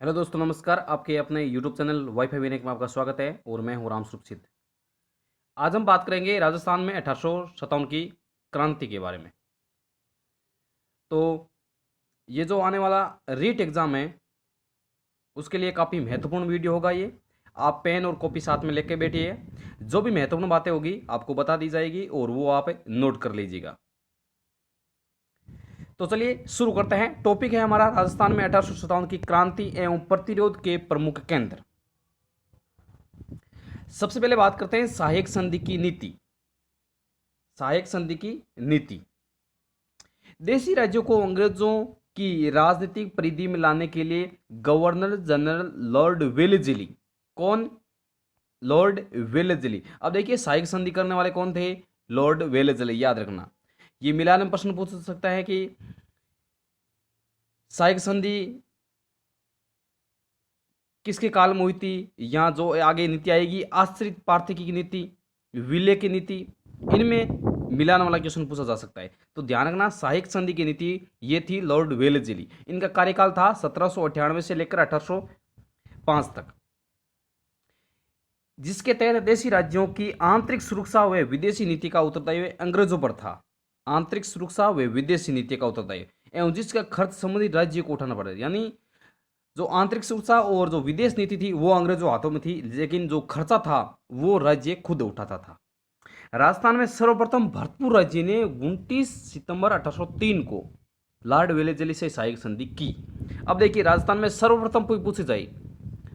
Hello दोस्तों, नमस्कार। आपके अपने यूट्यूब चैनल वाईफाई विनय में आपका स्वागत है और मैं हूं राम सुरक्षित। आज हम बात करेंगे राजस्थान में 1857 की क्रांति के बारे में। तो ये जो आने वाला रीट एग्ज़ाम है उसके लिए काफ़ी महत्वपूर्ण वीडियो होगा ये। आप पेन और कॉपी साथ में लेके बैठिए। जो भी महत्वपूर्ण बातें होगी आपको बता दी जाएगी और वो आप नोट कर लीजिएगा। तो चलिए शुरू करते हैं। टॉपिक है हमारा राजस्थान में 1857 की क्रांति एवं प्रतिरोध के प्रमुख केंद्र। सबसे पहले बात करते हैं सहायक संधि की नीति। सहायक संधि की नीति देशी राज्यों को अंग्रेजों की राजनीतिक परिधि में लाने के लिए गवर्नर जनरल लॉर्ड वेलेस्ली। कौन? Lord Wellesley. अब देखिए सहायक संधि करने वाले कौन थे? लॉर्ड वेलेस्ली, याद रखना। ये मिलान में प्रश्न पूछ सकता है कि सहायक संधि किसके काल में हुई थी, या जो आगे नीति आएगी आश्रित पार्थिकी की नीति, विलय की नीति, इनमें मिलान वाला क्वेश्चन पूछा जा सकता है। तो ध्यान रखना, सहायक संधि की नीति ये थी लॉर्ड वेलेस्ली। इनका कार्यकाल था 1798 से लेकर 1805 तक, जिसके तहत देशी राज्यों की आंतरिक सुरक्षा व विदेशी नीति का उत्तरदायित्व अंग्रेजों पर था। आंतरिक सुरक्षा व विदेशी नीति का उत्तरदायित्व एवं जिसका खर्च संबंधित राज्य को उठाना पड़ा, यानी जो आंतरिक सुरक्षा और जो विदेश नीति थी वो अंग्रेजों हाथों में थी, लेकिन जो खर्चा था वो राज्य खुद उठाता था। राजस्थान में सर्वप्रथम भरतपुर राज्य ने 29 सितंबर 1803 को लॉर्ड वेलेस्ली से सहायक संधि की। अब देखिए राजस्थान में सर्वप्रथम कोई पूछे जाए,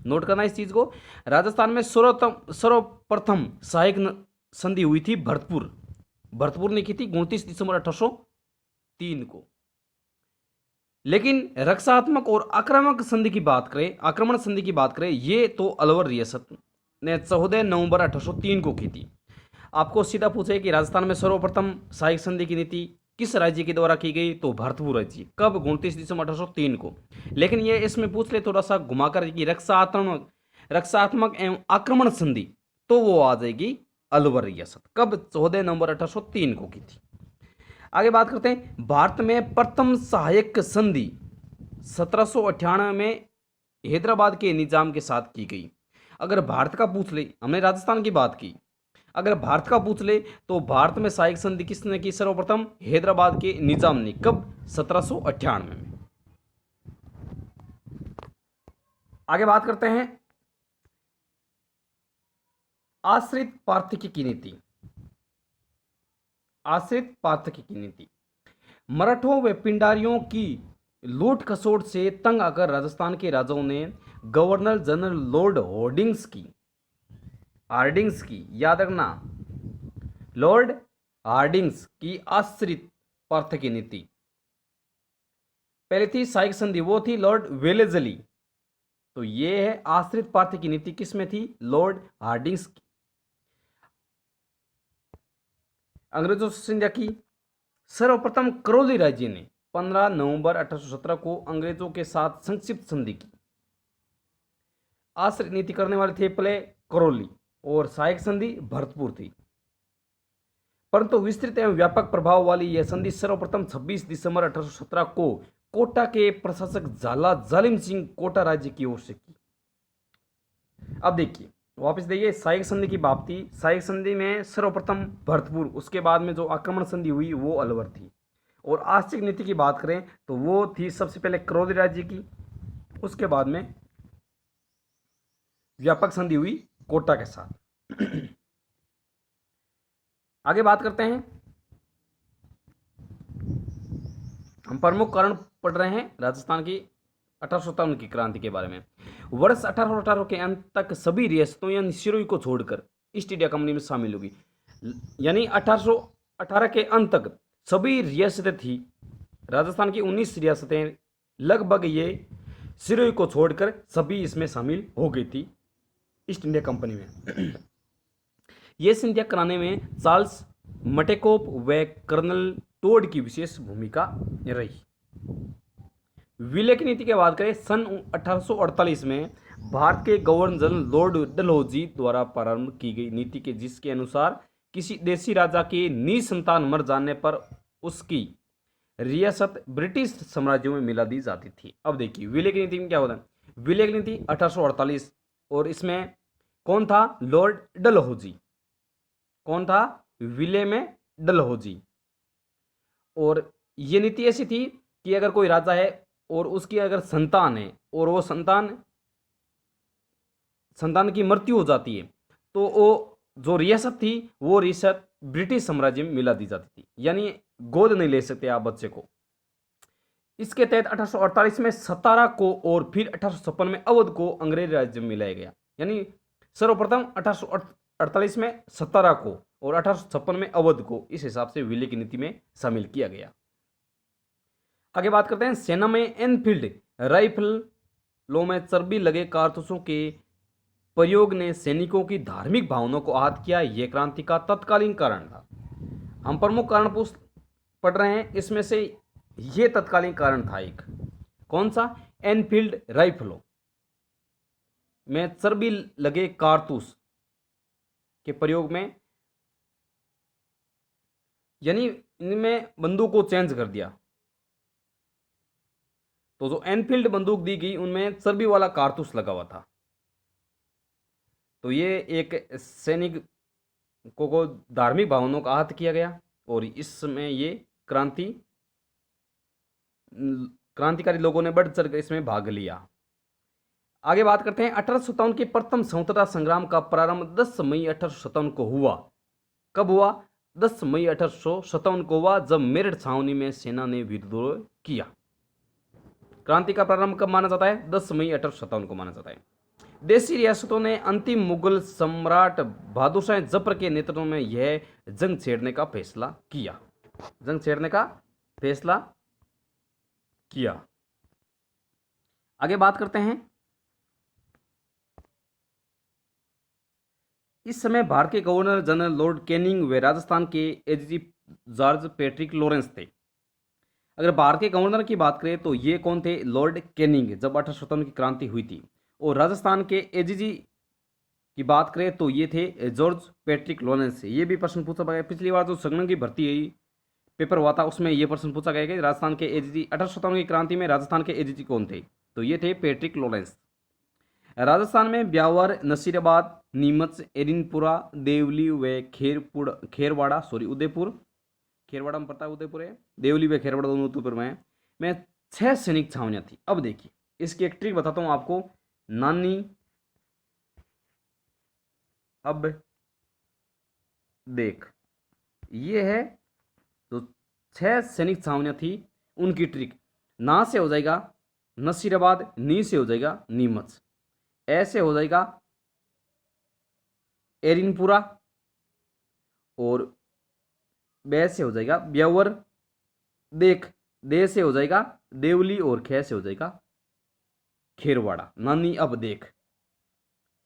नोट करना इस चीज को। राजस्थान में सर्वप्रथम सहायक संधि हुई थी भरतपुर ने की थी 29 दिसंबर 1803 को। लेकिन रक्षात्मक और आक्रामक संधि की बात करें, आक्रमण संधि की बात करें, ये तो अलवर रियासत ने 14 नवंबर 1803 को की थी। आपको सीधा पूछे कि राजस्थान में सर्वप्रथम सहायक संधि की नीति किस राज्य के द्वारा की गई, तो भरतपुर राज्य। कब? 29 दिसंबर 1803 को। लेकिन ये इसमें पूछ ले थोड़ा सा घुमाकर कि रक्षात्मक एवं आक्रमण संधि, तो वो आ जाएगी अलवर रियासत। कब? 14 नवंबर 1803 को की थी। आगे बात करते हैं, भारत में प्रथम सहायक संधि 1798 में हैदराबाद के निजाम के साथ की गई। अगर भारत का पूछ ले, हमने राजस्थान की बात की, अगर भारत का पूछ ले तो भारत में सहायक संधि किसने की? सर्वप्रथम हैदराबाद के निजाम ने। कब? 1798 में। आगे बात करते हैं आश्रित पार्थिकी की नीति। आश्रित पार्थिकी की नीति मराठों व पिंडारियों की लूट खसोट से तंग आकर राजस्थान के राजाओं ने गवर्नर जनरल लॉर्ड हार्डिंग्स की, याद रखना, लॉर्ड हार्डिंग्स की आश्रित पार्थिकी नीति। पहले थी सहायक संधि, वो थी लॉर्ड वेलेस्ली। तो ये है आश्रित पार्थिकी नीति, किसमें थी? लॉर्ड हार्डिंग्स की। अंग्रेजों से संधि की सर्वप्रथम करौली राज्य ने 15 नवंबर 1817 को अंग्रेजों के साथ संक्षिप्त संधि की। आश्रित नीति करने वाले थे पहले करौली, और सहायक संधि भरतपुर थी। परंतु विस्तृत एवं व्यापक प्रभाव वाली यह संधि सर्वप्रथम 26 दिसंबर 1817 को कोटा के प्रशासक झाला जालिम सिंह कोटा राज्य की ओर से की। अब देखिए वापस देखिए, सहायक संधि की बात थी। सहायक संधि में सर्वप्रथम भरतपुर, उसके बाद में जो आक्रमण संधि हुई वो अलवर थी। और आश्रित नीति की बात करें तो वो थी सबसे पहले करौली राज्य की, उसके बाद में व्यापक संधि हुई कोटा के साथ। आगे बात करते हैं, हम प्रमुख कारण पढ़ रहे हैं राजस्थान की 1857 की क्रांति के बारे में। वर्ष 1818 के अंत तक सभी रियासतों यानी सिरोही को छोड़कर ईस्ट इंडिया कंपनी में शामिल होगी। यानी 1818 के अंत तक सभी रियासतें थी, राजस्थान की 19 रियासतें लगभग, ये सिरोही को छोड़कर सभी इसमें शामिल हो गई थी ईस्ट इंडिया कंपनी में। यह संधियां कराने में चार्ल्स मटेकोप व कर्नल टोड की विशेष भूमिका रही। विलय की नीति की बात करें, सन 1848 में भारत के गवर्नर जनरल लॉर्ड डलहौजी द्वारा प्रारंभ की गई नीति के, जिसके अनुसार किसी देशी राजा के निसंतान मर जाने पर उसकी रियासत ब्रिटिश साम्राज्यों में मिला दी जाती थी। अब देखिए विलय की नीति में क्या होता है, विलय की नीति 1848, और इसमें कौन था? लॉर्ड डलहौजी। कौन था विलय में? डलहौजी। और ये नीति ऐसी थी कि अगर कोई राजा है और उसकी अगर संतान है और वो संतान की मृत्यु हो जाती है तो वो जो रियासत थी वो रियासत ब्रिटिश साम्राज्य में मिला दी जाती थी, यानी गोद नहीं ले सकते आप बच्चे को। इसके तहत 1848 में सतारा को और फिर 1856 में अवध को अंग्रेज राज्य में मिलाया गया। यानी सर्वप्रथम 1848 में सतारा को और 1856 में अवध को इस हिसाब से विलय की नीति में शामिल किया गया। आगे बात करते हैं, सेना में एनफील्ड राइफलों में चर्बी लगे कारतूसों के प्रयोग ने सैनिकों की धार्मिक भावनाओं को आहत किया। यह क्रांति का तत्कालीन कारण था। हम प्रमुख कारण पढ़ रहे हैं, इसमें से यह तत्कालीन कारण था एक। कौन सा? एनफील्ड राइफलों में चर्बी लगे कारतूस के प्रयोग में, यानी इनमें बंदूक को चेंज कर दिया। तो जो एनफील्ड बंदूक दी गई उनमें चर्बी वाला कारतूस लगा हुआ था। तो ये एक सैनिक को धार्मिक भावनाओं का आहत किया गया और इसमें ये क्रांतिकारी लोगों ने बढ़ चढ़ कर इसमें भाग लिया। आगे बात करते हैं, 1857 के प्रथम स्वतंत्रता संग्राम का प्रारंभ 10 मई 1857 को हुआ। कब हुआ? 10 मई 1857 को हुआ, जब मेरठ छावनी में सेना ने विद्रोह किया। क्रांति का प्रारंभ कब माना जाता है? 10 मई 1857 को माना जाता है। देशी रियासतों ने अंतिम मुगल सम्राट बहादुर शाह जफर के नेतृत्व में यह जंग छेड़ने का फैसला किया। जंग छेड़ने का फैसला किया। आगे बात करते हैं, इस समय भारत के गवर्नर जनरल लॉर्ड कैनिंग व राजस्थान के एजीजी जॉर्ज पैट्रिक लॉरेंस थे। अगर भारत के गवर्नर की बात करें तो ये कौन थे? लॉर्ड कैनिंग, जब 1857 की क्रांति हुई थी। और राजस्थान के एजीजी की बात करें तो ये थे जॉर्ज पैट्रिक लॉरेंस। ये भी प्रश्न पूछा गया, पिछली बार जो संगठन की भर्ती हुई पेपर हुआ था उसमें ये प्रश्न पूछा गया कि राजस्थान के एजीजी 1857 की क्रांति में राजस्थान के एजीजी कौन थे? तो ये थे पैट्रिक लॉरेंस। राजस्थान में ब्यावर, नसीराबाद, नीमच, एरिनपुरा, देवली व खेरवाड़ा उदयपुर, खेरवाड़ा में पड़ता है, उदयपुर है, देवली व खेरवाड़ा दोनों उदयपुर में 6 सैनिक छावनियां थी। अब देखिए इसकी एक ट्रिक बताता हूं आपको। नानी अब देख, ये है जो 6 सैनिक छावनियां थी उनकी ट्रिक। ना से हो जाएगा नसीराबाद, नी से हो जाएगा नीमच, ऐसे हो जाएगा एरिनपुरा और बे से हो जाएगा ब्यावर, देख दे से हो जाएगा देवली और खे से हो जाएगा खेरवाड़ा। नानी अब देख,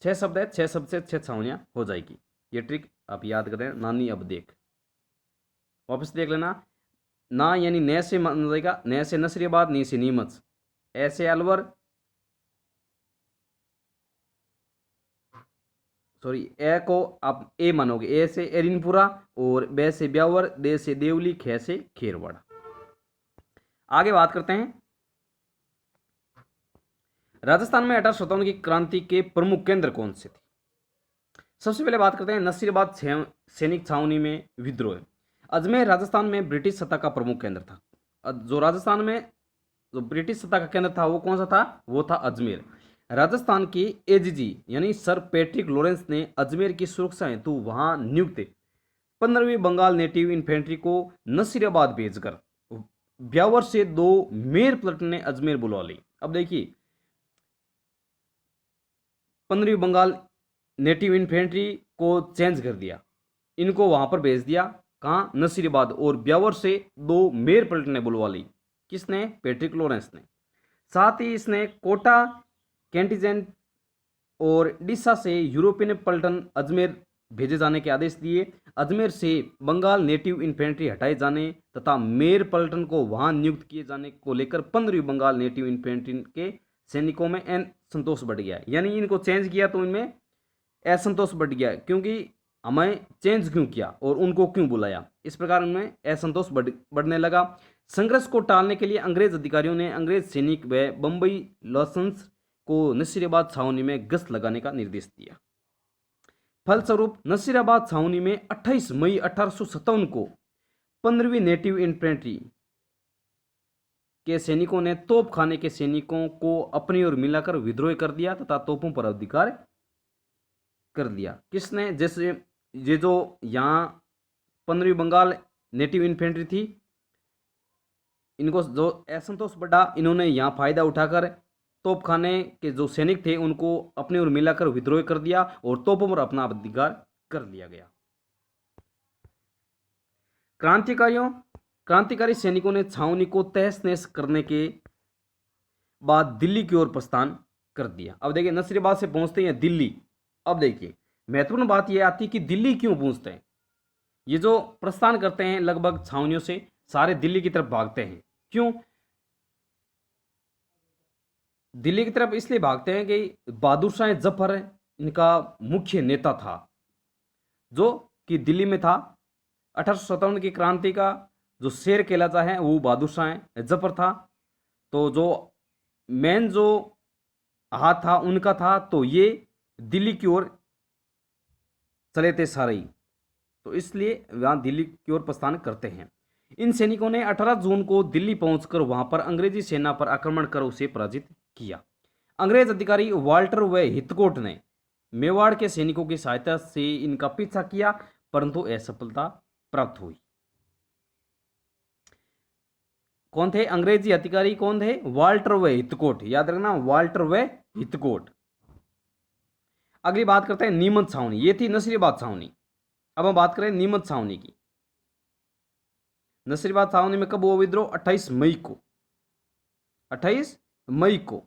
6 शब्द है, 6 शब्द से 6 छावनियां हो जाएगी। ये ट्रिक आप याद करें, नानी अब देख। वापस देख लेना, ना यानी नए से मान जाएगा, नए से नसीराबाद, नी से नीमच, ऐसे अलवर, सॉरी ए को आप ए मानोगे, ए से एरिनपुरा और बे से ब्यावर, दे से देवली, खे से खेरवाड़ा। आगे बात करते हैं, राजस्थान में 1857 की क्रांति के प्रमुख केंद्र कौन से थे? सबसे पहले बात करते हैं नसीराबाद सैनिक छावनी में विद्रोह। अजमेर राजस्थान में ब्रिटिश सत्ता का प्रमुख केंद्र था। जो राजस्थान में जो ब्रिटिश सत्ता का केंद्र था वो कौन सा था? वो था अजमेर। राजस्थान की एजीजी यानी सर पैट्रिक लॉरेंस ने अजमेर की सुरक्षा हेतु वहां नियुक्त 15वीं बंगाल नेटिव इन्फेंट्री को नसीराबाद भेजकर ब्यावर से 2 मेर प्लटन ने अजमेर बुलवा ली। अब देखिए 15वीं बंगाल नेटिव इन्फेंट्री को चेंज कर दिया, इनको वहां पर भेज दिया, कहाँ? नसीराबाद, और ब्यावर से 2 मेर प्लटन ने बुलवा ली। किसने? पैट्रिक लॉरेंस ने। साथ ही इसने कोटा, कैंटीजेंट और डिसा से यूरोपियन पलटन अजमेर भेजे जाने के आदेश दिए। अजमेर से बंगाल नेटिव इन्फेंट्री हटाए जाने तथा मेर पलटन को वहां नियुक्त किए जाने को लेकर 15वीं बंगाल नेटिव इन्फेंट्री के सैनिकों में असंतोष बढ़ गया। यानी इनको चेंज किया तो इनमें असंतोष बढ़ गया, क्योंकि हमें चेंज क्यों किया और उनको क्यों बुलाया, इस प्रकार उनमें असंतोष बढ़ने लगा। संघर्ष को टालने के लिए अंग्रेज अधिकारियों ने अंग्रेज सैनिक व बम्बई लाइसेंस को नसीराबाद छावनी में गश्त लगाने का निर्देश दिया। फलस्वरूप नसीराबाद छावनी में 28 मई 1857 को 15वीं नेटिव इन्फेंट्री के सैनिकों ने तोपखाने के सैनिकों को अपनी ओर मिलाकर विद्रोह कर दिया तथा तोपों पर अधिकार कर लिया। किसने? जैसे ये जो यहाँ 15वीं बंगाल नेटिव इन्फेंट्री थी, इनको जो असंतोष बढ़ा, इन्होंने यहाँ फायदा उठाकर तोपखाने के जो सैनिक थे उनको अपनी ओर मिलाकर विद्रोह कर दिया और तोपों पर अपना अधिकार कर लिया गया। क्रांतिकारी सैनिकों ने छावनी को तहस नहस करने के बाद दिल्ली की ओर प्रस्थान कर दिया। अब देखिए नसीराबाद से पहुंचते हैं दिल्ली। अब देखिए महत्वपूर्ण बात यह आती है कि दिल्ली क्यों पहुंचते हैं। ये जो प्रस्थान करते हैं लगभग छावनियों से सारे दिल्ली की तरफ भागते हैं। क्यों दिल्ली की तरफ? इसलिए भागते हैं कि बहादुर शाह जफर इनका मुख्य नेता था, जो कि दिल्ली में था। 1857 की क्रांति का जो शेर कहलाता है वो बहादुर शाह जफर था। तो जो मेन जो हाथ था उनका था, तो ये दिल्ली की ओर चले थे सारे ही, तो इसलिए वहाँ दिल्ली की ओर प्रस्थान करते हैं। इन सैनिकों ने 18 जून को दिल्ली पहुंचकर वहां पर अंग्रेजी सेना पर आक्रमण कर उसे पराजित किया। अंग्रेज अधिकारी वाल्टर व हितकोट ने मेवाड़ के सैनिकों की सहायता से इनका पीछा किया, परंतु असफलता प्राप्त हुई। कौन थे अंग्रेजी अधिकारी? कौन थे? वाल्टर व हितकोट। याद रखना, वाल्टर व हितकोट। अगली बात करते हैं नीमच छावनी। ये थी नसीराबाद छावनी। अब हम बात करें नीमच छावनी की। नसीराबाद छावनी में कब हुआ विद्रोह? 28 मई को। 28 मई को।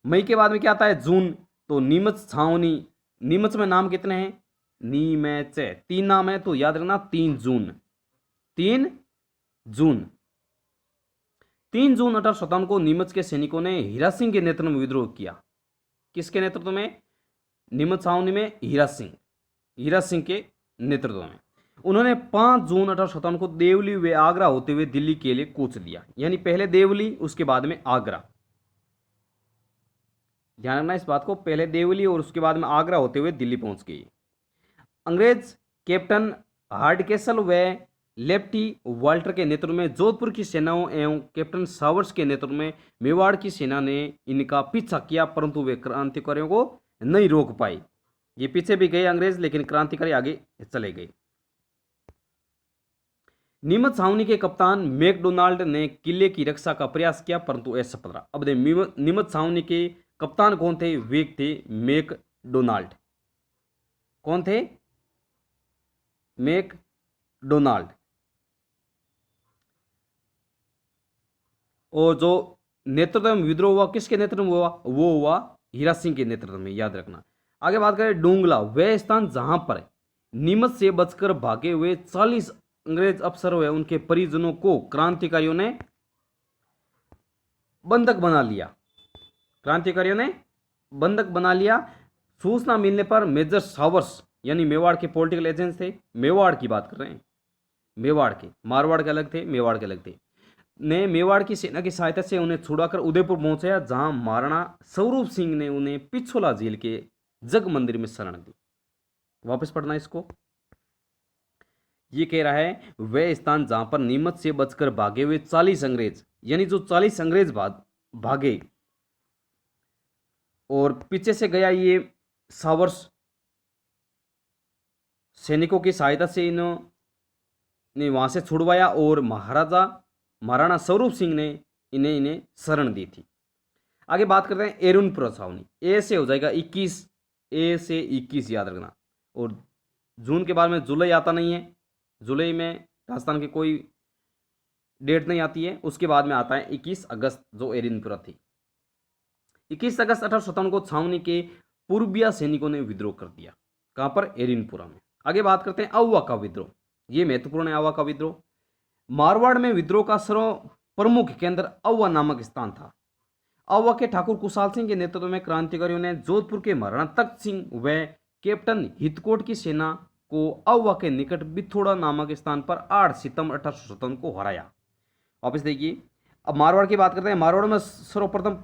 मई के बाद में क्या आता है? जून। तो नीमच छावनी, नीमच में नाम कितने हैं? नीमच 3 नाम है, तो याद रखना 3 जून। 3 जून 3 जून 1857 को नीमच के सैनिकों ने हीरा सिंह के नेतृत्व में विद्रोह किया। किसके नेतृत्व में? नीमच छावनी में हीरा सिंह के नेतृत्व में। उन्होंने 5 जून 1857 को देवली व आगरा होते हुए दिल्ली के लिए कूच दिया। यानी पहले देवली, उसके बाद में आगरा। ध्यान रखना इस बात को, पहले देवली और उसके बाद में आगरा होते हुए दिल्ली पहुंच गई। अंग्रेज कैप्टन हार्डकेसल व लेफ्टी वाल्टर के नेतृत्व में जोधपुर की सेनाओं एवं कैप्टन सावर्स के नेतृत्व में मेवाड़ की सेना ने इनका पीछा किया, परंतु वे क्रांतिकारियों को नहीं रोक पाए। ये पीछे भी गए अंग्रेज, लेकिन क्रांतिकारी आगे चले गए। नीमच छावनी के कप्तान मैकडोनाल्ड ने किले की रक्षा का प्रयास किया, परंतु असफल रहा। अब नीमच छावनी के कप्तान कौन थे? वे थे मैकडोनाल्ड। कौन थे? मैकडोनाल्ड। और जो नेतृत्व में विद्रोह हुआ, किसके नेतृत्व में हुआ? वो हुआ हीरा सिंह के नेतृत्व में। याद रखना। आगे बात करें डोंगला, वह स्थान जहां पर नीमच से बचकर भागे हुए 40 अंग्रेज अफसर व उनके परिजनों को क्रांतिकारियों ने बंधक बना लिया। क्रांतिकारियों ने बंधक बना लिया। सूचना मिलने पर मेजर सावर्स, यानी मेवाड़ के पॉलिटिकल एजेंट थे, मेवाड़ की बात कर रहे हैं, मेवाड़ के, मारवाड़ के अलग थे, मेवाड़ के अलग थे, ने मेवाड़ की सेना की सहायता से उन्हें छुड़ाकर उदयपुर पहुंचाया, जहां महाराणा स्वरूप सिंह ने उन्हें पिछोला झील के जग मंदिर में शरण दी। वापस पढ़ना इसको। ये कह रहा है वह स्थान जहां पर नीमच से बचकर भागे हुए 40 अंग्रेज, यानी जो 40 अंग्रेज भागे और पीछे से गया ये सावर्स, सैनिकों की सहायता से इन्होंने वहां से छुड़वाया और महाराणा स्वरूप सिंह ने इन्हें शरण दी थी। आगे बात करते हैं एरुनपुरा छावनी। ए से हो जाएगा 21, ए से 21 याद रखना। और जून के बाद में जुलाई आता नहीं है, जुलाई में राजस्थान की कोई डेट नहीं आती है। उसके बाद में आता है 21 अगस्त, जो एरुनपुरा थी। 21 अगस्त 1857 को छावनी के पूर्विया सैनिकों ने विद्रोह कर दिया। कहां पर? एरुनपुरा में। आगे बात करते हैं अहुआ का विद्रोह। ये महत्वपूर्ण है अहुआ का विद्रोह। मारवाड़ में विद्रोह का सर्व प्रमुख केंद्र अहुआ नामक स्थान था। अहुआ के ठाकुर कुशाल सिंह के नेतृत्व में क्रांतिकारियों ने जोधपुर के महाराणा तख्त सिंह व कैप्टन हितकोट की सेना को अहुआ के निकट बिथोड़ा नामक स्थान पर 8 सितंबर 1857 को हराया। वापस देखिए, अब मारवाड़ की बात करते हैं। मारवाड़ में सर्वप्रथम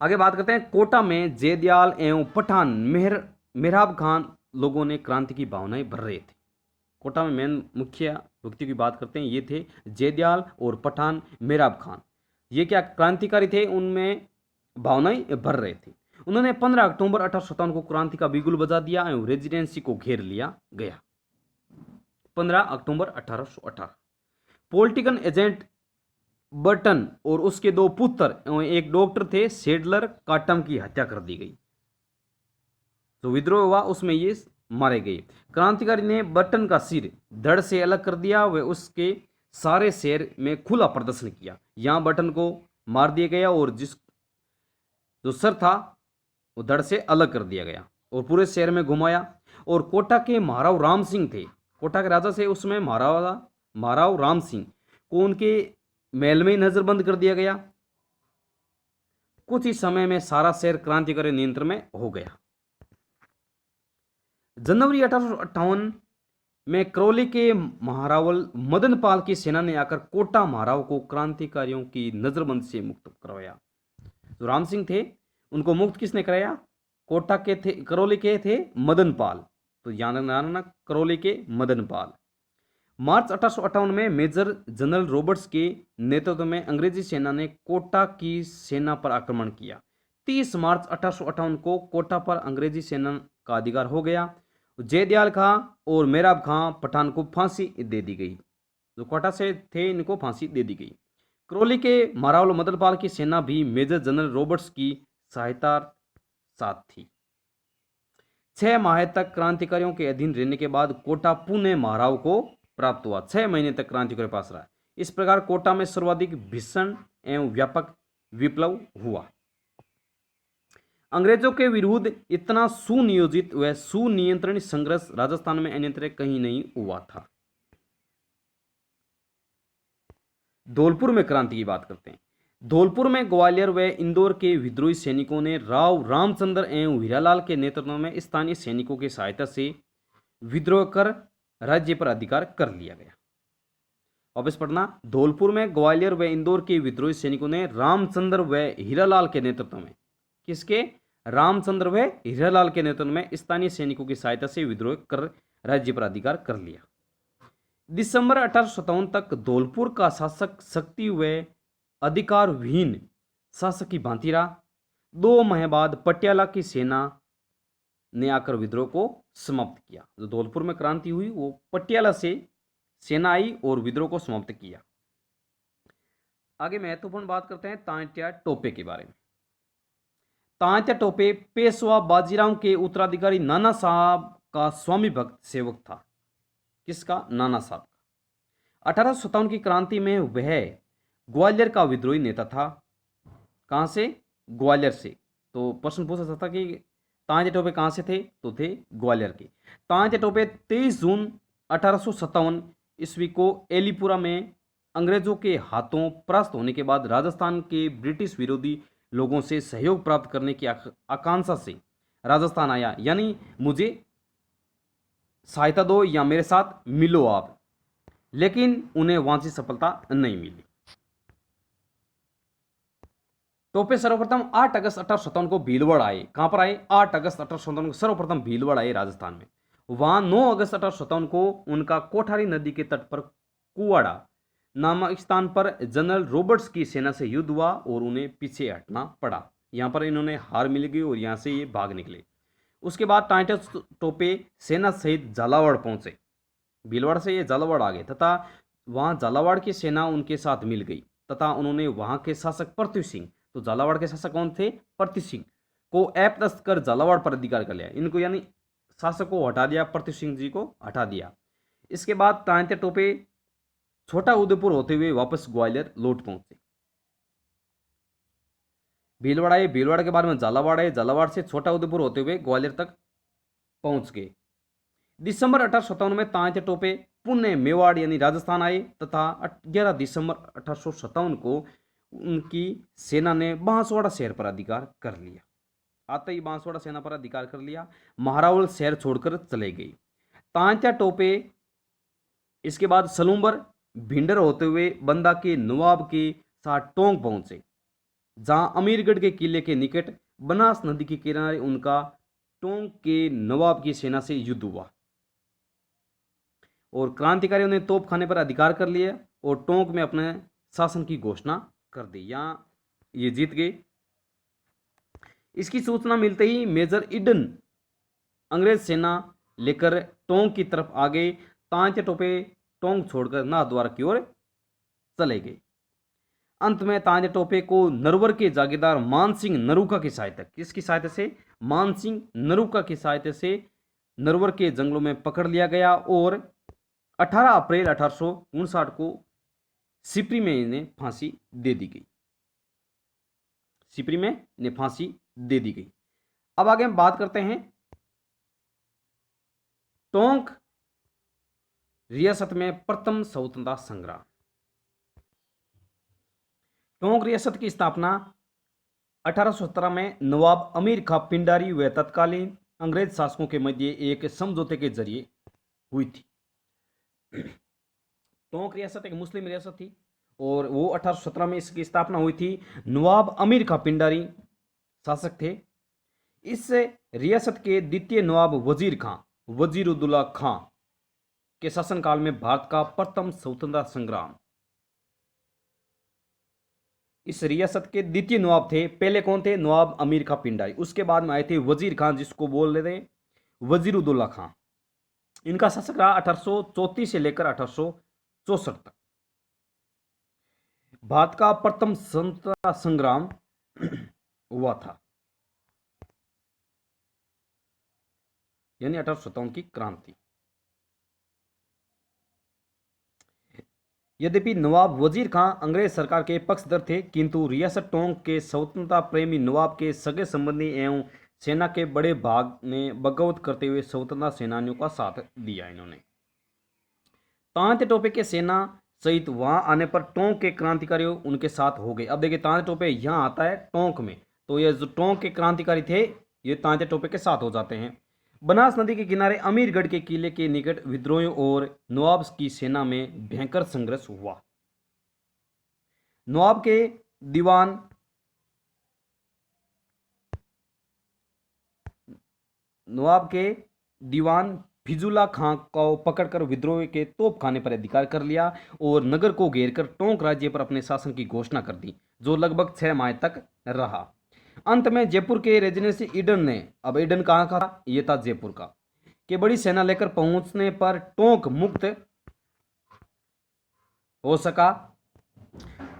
आगे बात करते हैं, कोटा में जयदयाल एवं पठान मेहराब खान लोगों ने क्रांति की भावनाएं भर रहे थे। कोटा में मेन मुख्य व्यक्ति की बात करते हैं, ये थे जयदयाल और पठान मेहराब खान। ये क्या क्रांतिकारी थे, उनमें भावनाएं भर रहे थे। उन्होंने 15 अक्टूबर 1857 को क्रांति का बिगुल बजा दिया एवं रेजिडेंसी को घेर लिया गया। 15 अक्टूबर 1818 पॉलिटिकल एजेंट बर्टन और उसके 2 पुत्र एवं एक डॉक्टर थे सेडलर काटम की हत्या कर दी गई। जो विद्रोह हुआ उसमें ये मारे गए। क्रांतिकारी ने बर्टन का सिर धड़ से अलग कर दिया, वे उसके सारे शहर में खुला प्रदर्शन किया। यहां बर्टन को मार दिया गया और जो सर था वो धड़ से अलग कर दिया गया और पूरे शहर में घुमाया। और कोटा के महाराव राम सिंह थे, कोटा के राजा से, उसमें महाराव राम सिंह को उनके महल में नजरबंद कर दिया गया। कुछ ही समय में सारा शहर क्रांतिकारी नियंत्रण में हो गया। जनवरी 1858 में करौली के महारावल मदनपाल की सेना ने आकर कोटा महाराव को क्रांतिकारियों की नजरबंद से मुक्त करवाया। जो राम सिंह थे उनको मुक्त किसने कराया? कोटा के थे, करौली के थे मदनपाल। तो याद रखना, करौली के मदनपाल। मार्च 1858 में मेजर जनरल रॉबर्ट्स के नेतृत्व में अंग्रेजी सेना ने कोटा की सेना पर आक्रमण किया। 30 मार्च 1858 को कोटा पर अंग्रेजी सेना का अधिकार हो गया। जयदयाल खां और मेहराब खां पठान को फांसी दे दी गई। जो कोटा से थे इनको फांसी दे दी गई। करौली के महारावल मदनपाल की सेना भी मेजर जनरल रॉबर्ट्स की सहायता साथ थी। 6 माह तक क्रांतिकारियों के अधीन रहने के बाद कोटा पुणे महाराव को प्राप्त हुआ। 6 महीने तक क्रांतिकारी पास रहा। इस प्रकार कोटा में सर्वाधिक भीषण एवं व्यापक विप्लव हुआ। अंग्रेजों के विरुद्ध इतना सुनियोजित व सुनियंत्रित संघर्ष राजस्थान में अन्यत्र कहीं नहीं हुआ था। धौलपुर में क्रांति की बात करते हैं। धौलपुर में ग्वालियर व इंदौर के विद्रोही सैनिकों ने राव रामचंद्र एवं हीरालाल के नेतृत्व में स्थानीय सैनिकों की सहायता से विद्रोह कर राज्य पर अधिकार कर लिया गया। वापस पढ़ना, धौलपुर में ग्वालियर व इंदौर के विद्रोही सैनिकों ने रामचंद्र व हीरालाल के नेतृत्व में, किसके? रामचंद्र व हीरालाल के नेतृत्व में स्थानीय सैनिकों की सहायता से विद्रोह कर राज्य पर अधिकार कर लिया। दिसंबर 1857 तक धौलपुर का शासक शक्ति व अधिकारविहीन शासक की भांति रहा। 2 माह बाद पटियाला की सेना ने आकर विद्रोह को समाप्त किया। जो धौलपुर में क्रांति हुई वो पटियाला से सेना आई और विद्रोह को समाप्त किया। आगे महत्वपूर्ण बात करते हैं तांत्या टोपे के बारे में। तांत्या टोपे पेशवा बाजीराव के उत्तराधिकारी नाना साहब का स्वामी भक्त सेवक था। किसका? नाना साहब का। 1857 की क्रांति में वह ग्वालियर का विद्रोही नेता था। कहां से? ग्वालियर से। तो प्रश्न पूछा सकता कि तांत्या टोपे कहां से थे? तो थे ग्वालियर के। तांत्या टोपे 23 जून 1857 ईस्वी को एलीपुरा में अंग्रेजों के हाथों परास्त होने के बाद राजस्थान के ब्रिटिश विरोधी लोगों से सहयोग प्राप्त करने की आकांक्षा से राजस्थान आया। यानी मुझे सहायता दो या मेरे साथ मिलो आप, लेकिन उन्हें वांछित सफलता नहीं मिली। टोपे सर्वप्रथम 8 अगस्त 1857 को भीलवाड़ा आए। कहां पर आए? 8 अगस्त 1857 को सर्वप्रथम भीलवाड़ा आए राजस्थान में। वहां 9 अगस्त 1857 को उनका कोठारी नदी के तट पर कुवाड़ा नामक स्थान पर जनरल रॉबर्ट्स की सेना से युद्ध हुआ और उन्हें पीछे हटना पड़ा। यहां पर इन्होंने हार मिल गई और यहां से ये भाग निकले। उसके बाद तांत्या टोपे सेना सहित झालावाड़ पहुंचे। भीलवाड़ा से ये झालावाड़ आ गए तथा वहां झालावाड़ की सेना उनके साथ मिल गई तथा उन्होंने वहां के शासक पृथ्वी सिंह, तो झालावाड़ के शासक कौन थे? पृथ्वी सिंह को अपदस्थ कर झालावाड़ पर अधिकार कर लिया। इनको यानी शासक को हटा दिया, पृथ्वी सिंह जी को हटा दिया। इसके बाद तांत्या टोपे छोटा उदयपुर होते हुए वापस ग्वालियर लौट पहुंचे। भीलवाड़ा आए, भीलवाड़ा के बाद में झालावाड़ आए, झालावाड़ से छोटा उदयपुर होते हुए ग्वालियर तक पहुंच गए। दिसंबर 1857 में तांत्या टोपे पुणे मेवाड़ यानी राजस्थान आए तथा 11 दिसंबर 1857 को उनकी सेना ने बांसवाड़ा शहर पर अधिकार कर लिया। आते ही बांसवाड़ा सेना पर अधिकार कर लिया, महारावल शहर छोड़कर चले गए। तांत्या टोपे इसके बाद सलूम्बर भिंडर होते हुए बंदा के नवाब के साथ टोंक पहुंचे। जहां अमीरगढ़ के किले के निकट बनास नदी के किनारे उनका टोंक के नवाब की सेना से युद्ध हुआ और क्रांतिकारियों ने तोप खाने पर अधिकार कर लिया और टोंक में अपने शासन की घोषणा कर दी। यहां ये जीत गए। इसकी सूचना मिलते ही मेजर ईडन अंग्रेज सेना लेकर टोंक की तरफ आ गए। तांत्या टोपे टोंक छोड़कर नाथद्वारा की ओर चले गए। अंत में तांत्या टोपे को नरवर के जागीरदार मानसिंह नरूका की सहायता, किसकी सहायता से? मानसिंह नरूका की सहायता से नरवर के जंगलों में पकड़ लिया गया और 18 अप्रैल 1859 को सिपरी में इन्हें फांसी दे दी गई। सिपरी में इन्हें फांसी दे दी गई। अब आगे हम बात करते हैं टोंक रियासत में प्रथम स्वतंत्रता संग्राम। टोंक रियासत की स्थापना 1817 में नवाब अमीर खां पिंडारी व तत्कालीन अंग्रेज शासकों के मध्य एक समझौते के जरिए हुई थी। टोंक रियासत एक मुस्लिम रियासत थी और वो 1817 में इसकी स्थापना हुई थी। नवाब अमीर खां पिंडारी शासक थे। इस रियासत के द्वितीय नवाब वजीर खां वजीरुद्दौला खां के शासनकाल में भारत का प्रथम स्वतंत्रता संग्राम। इस रियासत के द्वितीय नवाब थे। पहले कौन थे? नवाब अमीर खां पिंडारी। उसके बाद में आए थे वजीर खां, जिसको बोल रहे थे वजीरुद्दौला खां। इनका शासक रहा 1834 से लेकर 1864 तक। भारत का प्रथम स्वतंत्रता संग्राम हुआ था, यानी 1857 की क्रांति। यद्यपि नवाब वजीर खां अंग्रेज सरकार के पक्षधर थे, किंतु रियासत टोंक के स्वतंत्रता प्रेमी नवाब के सगे संबंधी एवं सेना के बड़े भाग ने बगावत करते हुए स्वतंत्रता सेनानियों का साथ दिया। इन्होंने तांत्या टोपे के सेना सहित वहां आने पर टोंक के क्रांतिकारियों उनके साथ हो गए। अब देखिए तांत्या टोपे यहाँ आता है टोंक में, तो ये जो टोंक के क्रांतिकारी थे ये तांत्या टोपे के साथ हो जाते हैं। बनास नदी के किनारे अमीरगढ़ के किले के निकट विद्रोहियों और नवाब की सेना में भयंकर संघर्ष हुआ। नवाब के दीवान फिजुल्ला खां को पकड़कर विद्रोह के तोप खाने पर अधिकार कर लिया और नगर को घेरकर टोंक राज्य पर अपने शासन की घोषणा कर दी, जो लगभग 6 माह तक रहा। अंत में जयपुर के रेजिडेंसी ईडन ने, अब ईडन कहाँ का था? ये था जयपुर का, के बड़ी सेना लेकर पहुंचने पर टोंक मुक्त हो सका।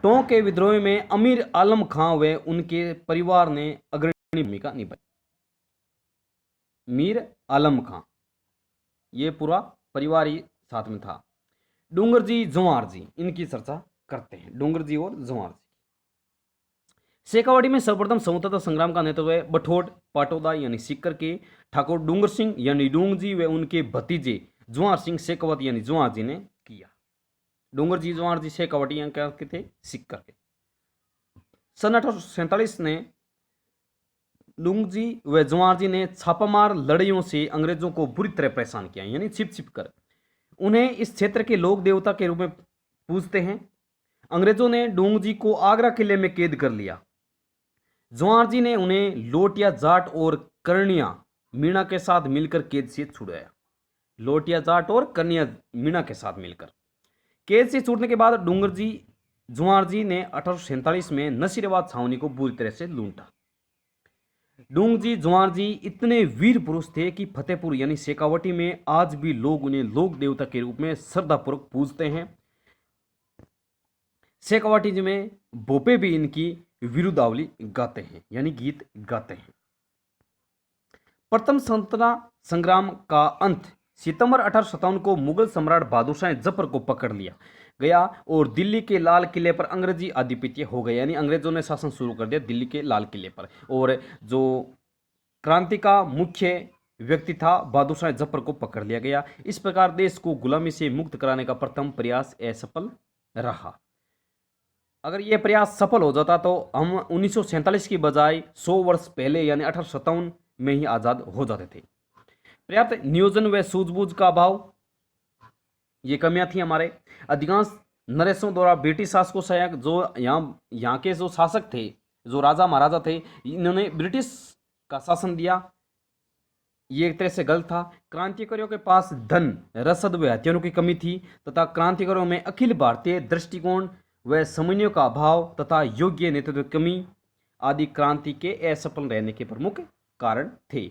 टोंक के विद्रोह में अमीर आलम खां व उनके परिवार ने अग्रणी भूमिका निभाई। मीर आलम खां, ये पूरा परिवार ही साथ में था। डूंगर जी, जवार जी, इनकी चर्चा करते हैं। डूंगर जी और जवार जी। शेखावाटी में सर्वप्रथम स्वतंत्रता संग्राम का नेतृत्व बठोट पाटौदा यानी सीकर के ठाकुर डूंगर सिंह यानी डूंग जी व उनके भतीजे जवार सिंह शेखावत यानी जवार जी ने किया। डूंगर जी, जवार जी शेखावाटी यहाँ क्या थे? सीकर के। सन 1847 ने डूंग जी व जवार जी ने छापामार लड़ाइयों से अंग्रेजों को बुरी तरह परेशान किया, यानी छिप छिप कर। उन्हें इस क्षेत्र के लोक देवता के रूप में पूजते हैं। अंग्रेजों ने डूंग जी को आगरा किले में कैद कर लिया। जवार जी ने उन्हें लोटिया जाट और कर्णिया मीणा के साथ मिलकर कैद से छुड़ाया। लोटिया जाट और कर्णिया मीणा के साथ मिलकर कैद से छूटने के बाद डूंगर जी जवार जी ने 1847 में नसीराबाद छावनी को बुरी तरह से लूटा। डूंग जी जवार जी इतने वीर पुरुष थे कि फतेहपुर यानी शेखावटी में आज भी लोग उन्हें लोक देवता के रूप में श्रद्धापूर्वक पूजते हैं। शेखावाटी जी में भोपे भी इनकी विरुद्धावली गाते हैं, यानी गीत गाते हैं। प्रथम स्वतंत्रता संग्राम का अंत सितंबर 1857 को मुगल सम्राट बहादुर शाह जफर को पकड़ लिया गया और दिल्ली के लाल किले पर अंग्रेजी आधिपत्य हो गया, यानी अंग्रेजों ने शासन शुरू कर दिया दिल्ली के लाल किले पर। और जो क्रांति का मुख्य व्यक्ति था बहादुर शाह जफर को पकड़ लिया गया। इस प्रकार देश को गुलामी से मुक्त कराने का प्रथम प्रयास असफल रहा। अगर यह प्रयास सफल हो जाता तो हम 1947 की बजाय 100 वर्ष पहले यानी 1857 में ही आज़ाद हो जाते थे। पर्याप्त नियोजन व सूझबूझ का अभाव, ये कमियां थी हमारे। अधिकांश नरेशों द्वारा ब्रिटिश शासकों सहायक जो यहाँ के जो शासक थे जो राजा महाराजा थे इन्होंने ब्रिटिश का शासन दिया, ये एक तरह से गलत था। क्रांतिकारियों के पास धन, रसद व हथियारों की कमी थी तथा क्रांतिकारियों में अखिल भारतीय दृष्टिकोण व समन्वय का अभाव तथा योग्य नेतृत्व की कमी आदि क्रांति के असफल रहने के प्रमुख कारण थे।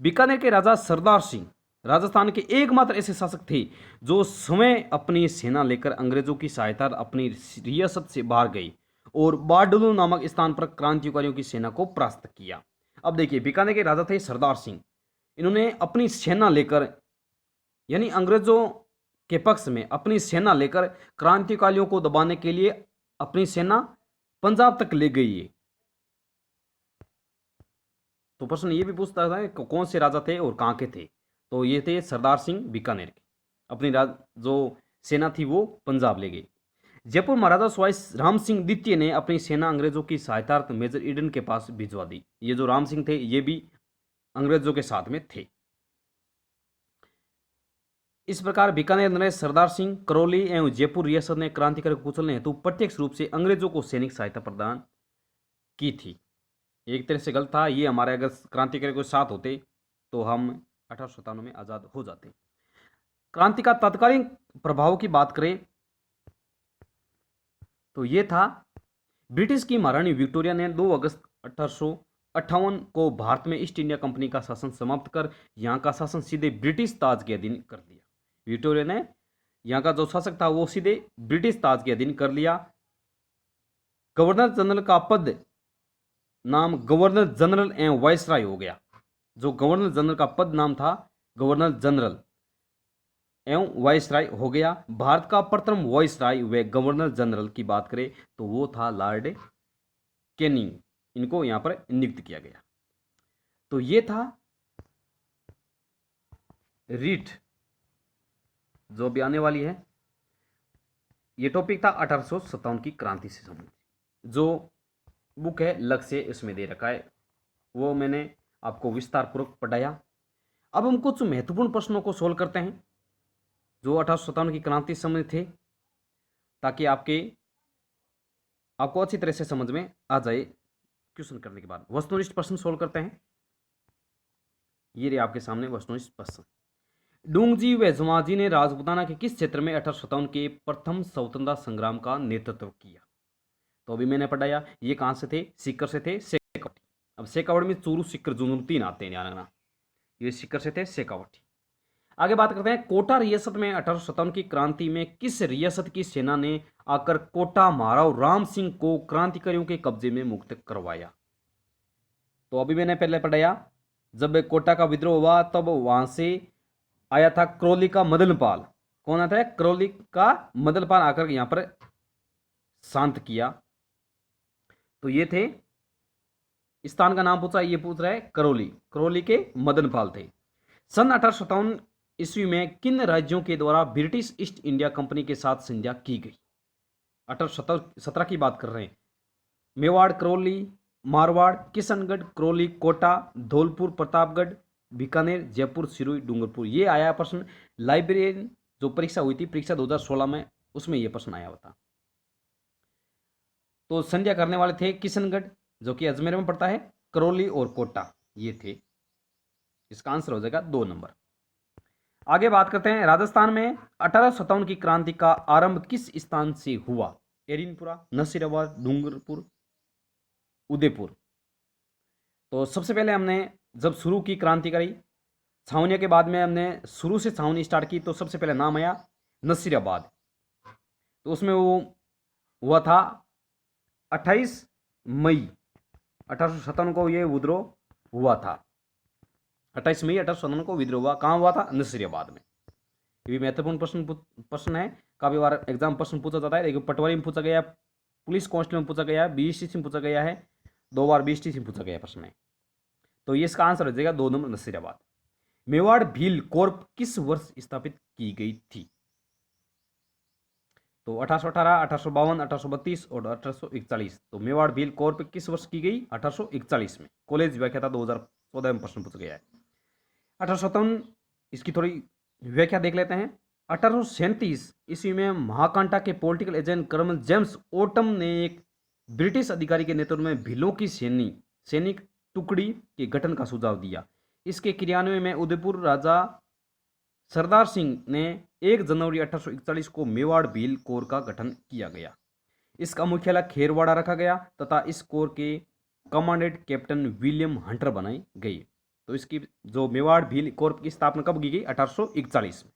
बीकानेर के राजा सरदार सिंह राजस्थान के एकमात्र ऐसे शासक थे जो स्वयं अपनी सेना लेकर अंग्रेजों की सहायता अपनी रियासत से बाहर गए और बारडोली नामक स्थान पर क्रांतिकारियों की सेना को परास्त किया। अब देखिए, बीकानेर के राजा थे सरदार सिंह, इन्होंने अपनी सेना लेकर यानी अंग्रेजों के पक्ष में अपनी सेना लेकर क्रांतिकारियों को दबाने के लिए अपनी सेना पंजाब तक ले गई है। तो प्रश्न ये भी पूछता था कि कौन से राजा थे और कहाँ के थे, तो ये थे सरदार सिंह बीकानेर के। अपनी जो सेना थी वो पंजाब ले गई। जयपुर महाराजा सवाई राम सिंह द्वितीय ने अपनी सेना अंग्रेजों की सहायतार्थ मेजर ईडन के पास भिजवा दी। ये जो राम सिंह थे ये भी अंग्रेजों के साथ में थे। इस प्रकार बीकानेर नरेश सरदार सिंह, करौली एवं जयपुर रियासत ने क्रांतिकारी को कुचलने हेतु प्रत्यक्ष रूप से अंग्रेजों को सैनिक सहायता प्रदान की थी। एक तरह से गलत था। ये हमारे अगर क्रांतिकारी के साथ होते तो हम 1857 में आज़ाद हो जाते। क्रांति का तत्कालीन प्रभाव की बात करें तो ये था, ब्रिटिश की महारानी विक्टोरिया ने 2 अगस्त 1858 को भारत में ईस्ट इंडिया कंपनी का शासन समाप्त कर यहाँ का शासन सीधे ब्रिटिश ताज के अधीन कर दिया। विक्टोरिया ने यहाँ का जो शासक था वो सीधे ब्रिटिश ताज के अधीन कर लिया। गवर्नर जनरल का पद नाम गवर्नर जनरल एवं वायसराय हो गया। जो गवर्नर जनरल का पद नाम था गवर्नर जनरल एवं वायसराय हो गया। भारत का प्रथम वायसराय व गवर्नर जनरल की बात करें तो वो था लॉर्ड कैनिंग, इनको यहां पर नियुक्त किया गया। तो ये था रीट जो भी आने वाली है। ये टॉपिक था 1857 की क्रांति से संबंधित। जो बुक है लक्ष्य इसमें दे रखा है, वो मैंने आपको विस्तार पूर्वक पढ़ाया। अब हम कुछ महत्वपूर्ण प्रश्नों को सोल्व करते हैं जो 1857 की क्रांति से संबंधित थे, ताकि आपको अच्छी तरह से समझ में आ जाए। क्वेश्चन करने के बाद वस्तुनिष्ठ प्रश्न सोल्व करते हैं। ये रहे आपके सामने वस्तुनिष्ठ प्रश्न। डूंगजी व जुमाजी ने राजपूताना के किस क्षेत्र में 1857 के प्रथम स्वतंत्रता संग्राम का नेतृत्व किया? तो अभी मैंने पढ़ाया, ये कहां से थे? सीकर से थे, शेखावटी। अब शेखावटी में चूरू, सीकर, जुनून 3 आते हैं, ध्यान रखना। ये सीकर से थे, शेखावटी। आगे बात करते हैं, कोटा रियासत में 1857 की क्रांति में किस रियासत की सेना ने आकर कोटा महाराव राम सिंह को क्रांतिकारियों के कब्जे में मुक्त करवाया? तो अभी मैंने पहले पढ़ाया, जब कोटा का विद्रोह हुआ तब वहां से आया था करौली का मदनपाल। कौन आता है? करौली का मदनपाल आकर यहां पर शांत किया। तो ये थे, स्थान का नाम पूछा, ये पूछ रहा है करौली। करौली के मदनपाल थे। सन 1857 ईस्वी में किन राज्यों के द्वारा ब्रिटिश ईस्ट इंडिया कंपनी के साथ संधि की गई? 1817 की बात कर रहे हैं। मेवाड़, करौली, मारवाड़, किशनगढ़, करौली, कोटा, धौलपुर, प्रतापगढ़, बीकानेर, जयपुर, सिरोही, डूंगरपुर। ये आया प्रश्न लाइब्रेरियन जो परीक्षा हुई थी, परीक्षा 2016 में, उसमें यह प्रश्न आया हुआ था। तो संध्या करने वाले थे किशनगढ़ जो कि अजमेर में पड़ता है, करौली और कोटा, ये थे। इसका आंसर हो जाएगा 2 नंबर। आगे बात करते हैं, राजस्थान में 1857 की क्रांति का आरंभ किस स्थान से हुआ? एरिनपुरा, नसीराबाद, डूंगरपुर, उदयपुर। तो सबसे पहले हमने जब शुरू की क्रांतिकारी छावनियों के बाद में हमने शुरू से छावनी स्टार्ट की, तो सबसे पहले नाम आया नसीराबाद। तो उसमें वो हुआ था 28 मई 1857 को ये विद्रोह हुआ था। 28 मई 1857 को विद्रोह हुआ। कहाँ हुआ था? नसीराबाद में। ये भी महत्वपूर्ण प्रश्न है, काफी बार एग्जाम प्रश्न पूछा जाता है। देखिए, पटवारी में पूछा गया, पुलिस कांस्टेबल में पूछा गया है, बीएसटी में पूछा गया है, 2 बार बीएसटी में पूछा गया प्रश्न है। तो ये इसका आंसर हो जाएगा 2 नंबर, नसीराबाद। मेवाड़ भील कॉर्प किस वर्ष स्थापित की गई थी? तो 1818, 1852, 1832 और 1841। तो मेवाड़ भील कॉर्प किस वर्ष की गई? 1841 में। कॉलेज व्याख्या 2014 में प्रश्न पूछा गया है। 1857 इसकी थोड़ी व्याख्या देख लेते हैं। 1837 ईस्वी में महाकांटा के political agent colonel James Outram ने एक ब्रिटिश अधिकारी के नेतृत्व में भीलों की सैनिक टुकड़ी के गठन का सुझाव दिया। इसके क्रियान्वयन में उदयपुर राजा सरदार सिंह ने 1 जनवरी 1841 को मेवाड़ भील कोर का गठन किया गया। इसका मुख्यालय खेरवाड़ा रखा गया तथा इस कोर के कमांडेंट कैप्टन विलियम हंटर बनाई गई। तो इसकी जो मेवाड़ भील कोर की स्थापना कब की गई? 1841 में।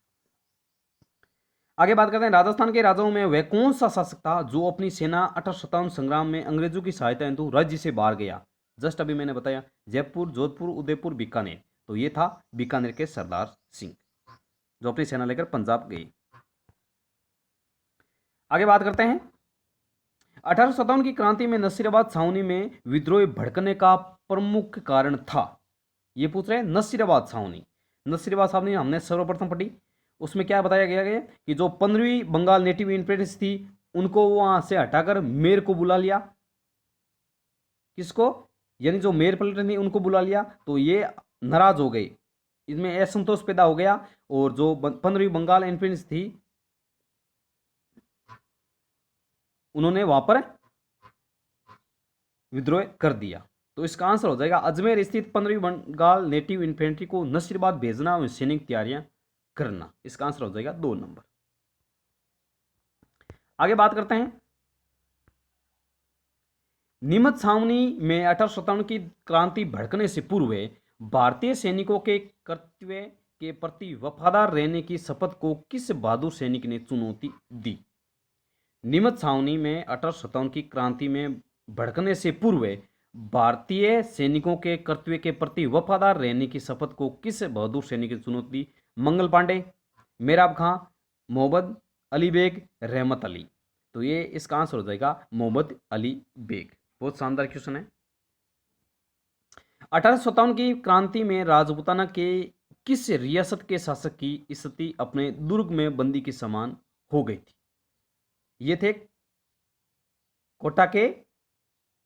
आगे बात करते हैं राजस्थान के राजाओं में वह कौन सा शासक था जो अपनी सेना 1857 संग्राम में अंग्रेजों की सहायता हेतु राज्य से बाहर गया? जस्ट अभी मैंने बताया, जयपुर, जोधपुर, उदयपुर, बीकानेर। तो ये था बीकानेर के सरदार सिंह जो अपनी सेना लेकर पंजाब गए। आगे बात करते हैं 1857 की क्रांति में नसीराबाद छावनी में विद्रोह भड़कने का प्रमुख कारण था। ये पूछ रहे हैं नसीराबाद छावनी हमने सर्वप्रथम पढ़ी। उसमें क्या बताया गया कि जो 15वीं बंगाल नेटिव इन्फ्लुएंस थी उनको वहां से हटाकर मेयर को बुला लिया। किसको? यानी जो मेयर पलटन थी उनको बुला लिया। तो ये नाराज हो गए, इसमें असंतोष पैदा हो गया और जो 15वीं बंगाल इन्फ्लुएंस थी उन्होंने वहां पर विद्रोह कर दिया। तो इसका आंसर हो जाएगा अजमेर स्थित 15वीं बंगाल नेटिव इन्फेंट्री को नसीराबाद भेजना और सैनिक तैयारियां करना। इसका आंसर हो जाएगा 2 नंबर। आगे बात करते हैं नीमच छावनी में 1857 की क्रांति भड़कने से पूर्व भारतीय सैनिकों के कर्तव्य के प्रति वफादार रहने की शपथ को किस बहादुर सैनिक ने चुनौती दी? नीमच छावनी में 1857 की क्रांति में भड़कने से पूर्व भारतीय सैनिकों के कर्तव्य के प्रति वफादार रहने की शपथ को किस बहादुर सैनिक ने चुनौती दी? मंगल पांडे, मेराब खां, मोहम्मद अली बेग, रहमत अली। तो ये इसका आंसर हो जाएगा मोहम्मद अली बेग। बहुत शानदार क्वेश्चन है। 1857 की क्रांति में राजपूताना के किस रियासत के शासक की स्थिति अपने दुर्ग में बंदी के समान हो गई थी? ये थे कोटा के